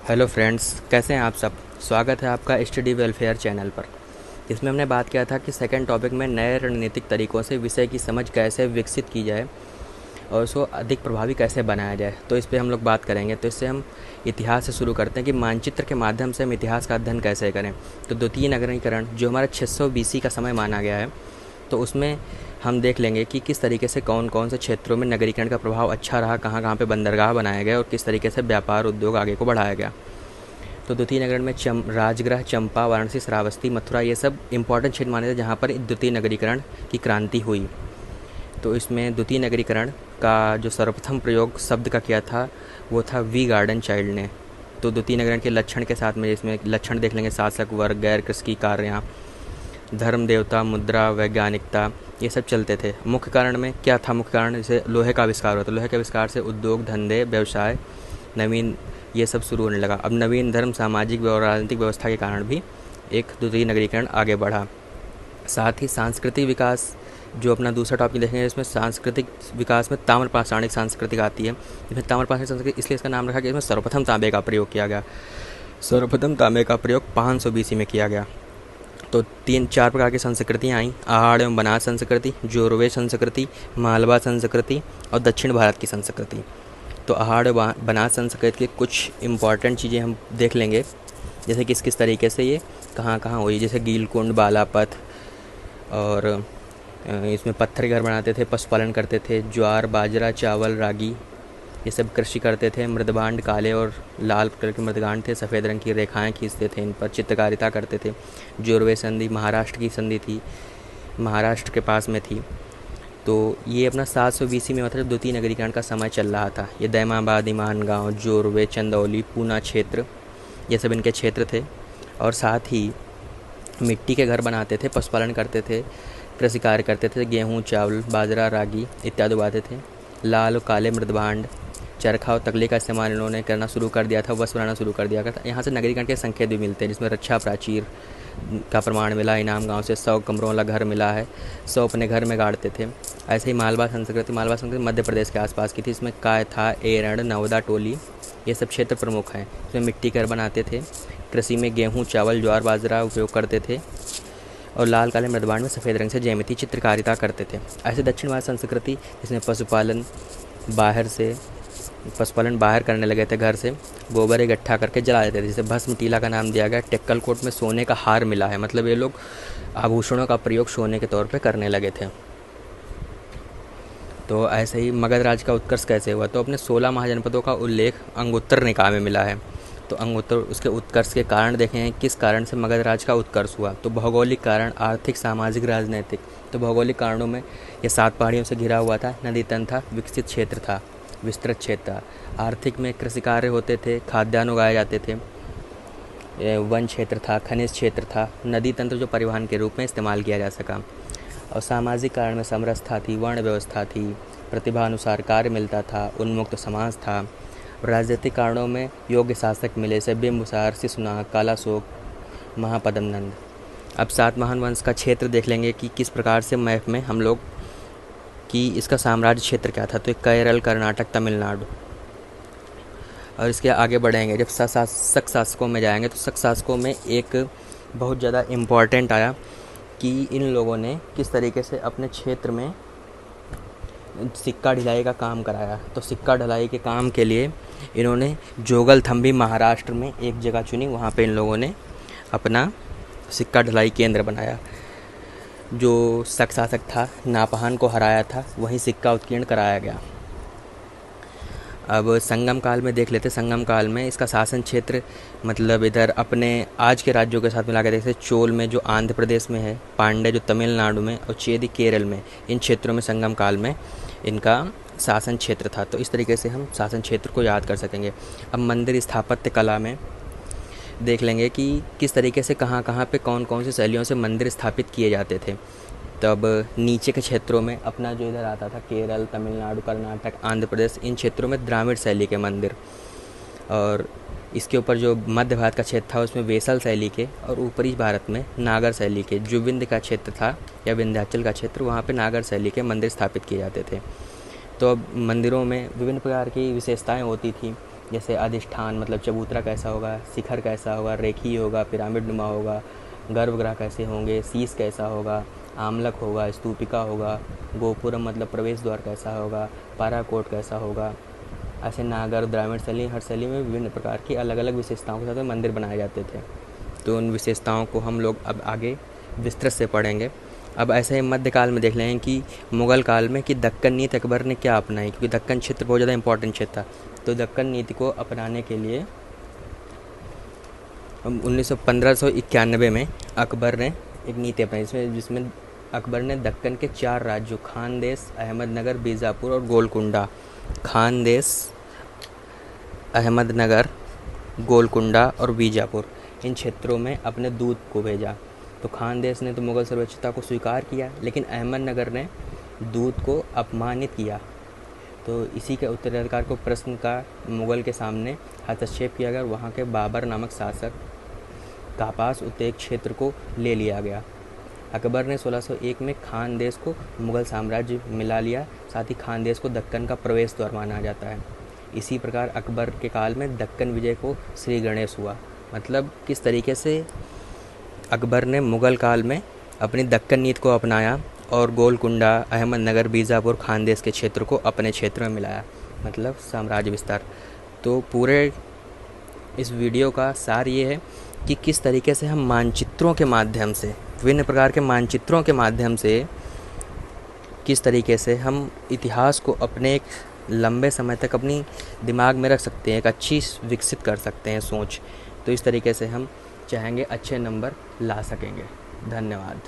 Hello friends, कैसे हैं आप सब। स्वागत है आपका स्टडी वेलफेयर चैनल पर। इसमें हमने बात किया था कि सेकंड टॉपिक में नए रणनीतिक तरीक़ों से विषय की समझ कैसे विकसित की जाए और उसको अधिक प्रभावी कैसे बनाया जाए। तो इस पे हम लोग बात करेंगे। तो इससे हम इतिहास से शुरू करते हैं कि मानचित्र के माध्यम से हम इतिहास का अध्ययन कैसे करें। तो द्वितीय नगरीकरण जो हमारा 600 BC का समय माना गया है, तो उसमें हम देख लेंगे कि किस तरीके से कौन कौन से क्षेत्रों में नगरीकरण का प्रभाव अच्छा रहा, कहाँ कहाँ पे बंदरगाह बनाए गए और किस तरीके से व्यापार उद्योग आगे को बढ़ाया गया। तो द्वितीय नगरीकरण में राजगृह, चंपा, वाराणसी, श्रावस्ती, मथुरा, ये सब इंपॉर्टेंट क्षेत्र माने थे जहाँ पर द्वितीय नगरीकरण की क्रांति हुई। तो इसमें द्वितीय नगरीकरण का जो सर्वप्रथम प्रयोग शब्द का किया था वो था वी गार्डन चाइल्ड ने। तो द्वितीय नगरीकरण के लक्षण के साथ में इसमें लक्षण देख लेंगे: शासक वर्ग, गैर कृषि कार्य, धर्म, देवता, मुद्रा, वैज्ञानिकता, ये सब चलते थे। मुख्य कारण में क्या था? मुख्य कारण जैसे लोहे का आविष्कार हुआ, तो लोहे के आविष्कार से उद्योग धंधे व्यवसाय नवीन ये सब शुरू होने लगा। अब नवीन धर्म, सामाजिक और राजनीतिक व्यवस्था के कारण भी एक द्वितीय नगरीकरण आगे बढ़ा। साथ ही सांस्कृतिक विकास जो अपना दूसरा टॉपिक देखेंगे, इसमें सांस्कृतिक विकास में ताम्रपाषाणिक सांस्कृतिक आती है। इसमें ताम्रपाषाणिक संस्कृति इसलिए इसका नाम रखा कि इसमें सर्वप्रथम तांबे का प्रयोग किया गया। सर्वप्रथम तांबे का प्रयोग 500 BC में किया गया। तो 3-4 प्रकार की संस्कृतियाँ आईं: आहाड़ एवं बनास संस्कृति, जोरवे संस्कृति, मालवा संस्कृति और दक्षिण भारत की संस्कृति। तो आहाड़ बनास संस्कृति की कुछ इम्पॉर्टेंट चीज़ें हम देख लेंगे, जैसे किस किस तरीके से ये कहाँ कहाँ हुई। जैसे गीलकुंड, बालापत, और इसमें पत्थर घर बनाते थे, पशुपालन करते थे, ज्वार, बाजरा, चावल, रागी, ये सब कृषि करते थे। मृदभांड काले और लाल कलर के मृदगांड थे, सफ़ेद रंग की रेखाएं खींचते थे, इन पर चित्रकारिता करते थे। जोरवे संधि महाराष्ट्र की संधि थी, महाराष्ट्र के पास में थी। तो ये अपना 700 BC में मतलब द्वितीय नगरीकरण का समय चल रहा था। ये दैमाबाद, ईमानगांव, जोरवे, चंदौली, पूना क्षेत्र, ये सब इनके क्षेत्र थे। और साथ ही मिट्टी के घर बनाते थे, पशुपालन करते थे, कृषि कार्य करते थे, गेहूँ, चावल, बाजरा, रागी इत्यादि उगाते थे। लाल और काले मृदभांड, चरखा और तकली का इस्तेमाल इन्होंने करना शुरू कर दिया था, वस्त्र बनाना शुरू कर दिया था। यहाँ से नगरीकरण के संकेत भी मिलते हैं, जिसमें रक्षा प्राचीर का प्रमाण मिला। इनाम गांव से 100 कमरों वाला घर मिला है, 100 अपने घर में गाड़ते थे। ऐसे ही मालवा संस्कृति मध्य प्रदेश के आसपास की थी। इसमें कायथा, एरण, नवदा, टोली, ये सब क्षेत्र प्रमुख हैं। इसमें मिट्टी घर बनाते थे, कृषि में गेहूँ, चावल, ज्वार, बाजरा उपयोग करते थे, और लाल काले मृदभांड में सफ़ेद रंग से ज्यामिति चित्रकारिता करते थे। ऐसे दक्षिण भारत संस्कृति, इसमें पशुपालन बाहर करने लगे थे, घर से गोबर इकट्ठा करके जला देते थे, जिसे भस्म टीला का नाम दिया गया। टेक्कल कोट में सोने का हार मिला है, मतलब ये लोग आभूषणों का प्रयोग सोने के तौर पे करने लगे थे। तो ऐसे ही मगध राज का उत्कर्ष कैसे हुआ? तो अपने 16 महाजनपदों का उल्लेख अंगुत्तर निकाय में मिला है। तो अंगुत्तर उसके उत्कर्ष के कारण देखें, किस कारण से मगध राज का उत्कर्ष हुआ। तो भौगोलिक कारण, आर्थिक, सामाजिक, राजनीतिक। तो भौगोलिक कारणों में ये 7 पहाड़ियों से घिरा हुआ था, नदी तट था, विकसित क्षेत्र था, विस्तृत क्षेत्र था। आर्थिक में कृषि कार्य होते थे, खाद्यान्न उगाए जाते थे, वन क्षेत्र था, खनिज क्षेत्र था, नदी तंत्र जो परिवहन के रूप में इस्तेमाल किया जा सका। और सामाजिक कारण में समरसता थी, वर्ण व्यवस्था थी, प्रतिभा अनुसार कार्य मिलता था, उन्मुक्त समाज था। राजनीतिक कारणों में योग्य शासक मिले, से बिंबुसार, शिशुनाग, कालाशोक, महापद्म नंद। अब सातवाहन वंश का क्षेत्र देख लेंगे कि किस प्रकार से मैप में हम लोग कि इसका साम्राज्य क्षेत्र क्या था। तो केरल, कर्नाटक, तमिलनाडु। और इसके आगे बढ़ेंगे, जब शक शासकों में जाएंगे तो शक शासकों में एक बहुत ज़्यादा इम्पॉर्टेंट आया कि इन लोगों ने किस तरीके से अपने क्षेत्र में सिक्का ढलाई का काम कराया। तो सिक्का ढलाई के काम के लिए इन्होंने जोगलथम्बी महाराष्ट्र में एक जगह चुनी, वहाँ पे इन लोगों ने अपना सिक्का ढलाई केंद्र बनाया। जो शक शासक था, नापहान को हराया था, वहीं सिक्का उत्कीर्ण कराया गया। अब संगम काल में देख लेते। संगम काल में इसका शासन क्षेत्र मतलब इधर अपने आज के राज्यों के साथ मिला के देखते, चोल में जो आंध्र प्रदेश में है, पांड्य जो तमिलनाडु में, और चेदी केरल में, इन क्षेत्रों में संगम काल में इनका शासन क्षेत्र था। तो इस तरीके से हम शासन क्षेत्र को याद कर सकेंगे। अब मंदिर स्थापत्य कला में देख लेंगे कि किस तरीके से कहाँ कहाँ पे कौन कौन सी शैलियों से मंदिर स्थापित किए जाते थे। तब नीचे के क्षेत्रों में अपना जो इधर आता था, केरल, तमिलनाडु, कर्नाटक, आंध्र प्रदेश, इन क्षेत्रों में द्राविड़ शैली के मंदिर, और इसके ऊपर जो मध्य भारत का क्षेत्र था उसमें वेसल शैली के, और ऊपरी भारत में नागर शैली के। जो विंध्य का क्षेत्र था या विंध्याचल का क्षेत्र, वहाँ पे नागर शैली के मंदिर स्थापित किए जाते थे। तो अब मंदिरों में विभिन्न प्रकार की विशेषताएं होती थी, जैसे अधिष्ठान मतलब चबूतरा कैसा होगा, शिखर कैसा होगा, रेखीय होगा, पिरामिड नुमा होगा, गर्भगृह कैसे होंगे, शीश कैसा होगा, आमलक होगा, स्तूपिका होगा, गोपुरम मतलब प्रवेश द्वार कैसा होगा, पाराकोट कैसा होगा। ऐसे नागर, द्राविड़ शैली, हर शैली में विभिन्न प्रकार की अलग अलग विशेषताओं के साथ मंदिर बनाए जाते थे। तो उन विशेषताओं को हम लोग अब आगे विस्तृत से पढ़ेंगे। अब ऐसे ही मध्यकाल में देख लें कि मुग़ल काल में कि दक्कन नीति अकबर ने क्या अपनाई, क्योंकि दक्कन क्षेत्र बहुत ज़्यादा इंपॉर्टेंट क्षेत्र था। तो दक्कन नीति को अपनाने के लिए 1591 में अकबर ने एक नीति अपनाई, जिसमें अकबर ने दक्कन के 4 राज्यों खानदेश, अहमदनगर, बीजापुर और गोलकुंडा, खानदेश, अहमदनगर, गोलकुंडा और बीजापुर, इन क्षेत्रों में अपने दूत को भेजा। तो खानदेश ने तो मुग़ल सर्वोच्चता को स्वीकार किया, लेकिन अहमदनगर ने दूत को अपमानित किया। तो इसी के उत्तराधिकार को प्रश्न का मुग़ल के सामने हस्तक्षेप किया गया। वहाँ के बाबर नामक शासक का पास उक्त क्षेत्र को ले लिया गया। अकबर ने 1601 में खानदेश को मुग़ल साम्राज्य मिला लिया। साथ ही खानदेश को दक्कन का प्रवेश द्वार माना जाता है। इसी प्रकार अकबर के काल में दक्कन विजय को श्री गणेश हुआ। मतलब किस तरीके से अकबर ने मुग़ल काल में अपनी दक्कन नीति को अपनाया और गोलकुंडा, अहमदनगर, बीजापुर, खानदेश के क्षेत्र को अपने क्षेत्र में मिलाया, मतलब साम्राज्य विस्तार। तो पूरे इस वीडियो का सार ये है कि किस तरीके से हम मानचित्रों के माध्यम से, विभिन्न प्रकार के मानचित्रों के माध्यम से किस तरीके से हम इतिहास को अपने एक लंबे समय तक अपनी दिमाग में रख सकते हैं, एक अच्छी विकसित कर सकते हैं सोच। तो इस तरीके से हम चाहेंगे अच्छे नंबर ला सकेंगे। धन्यवाद।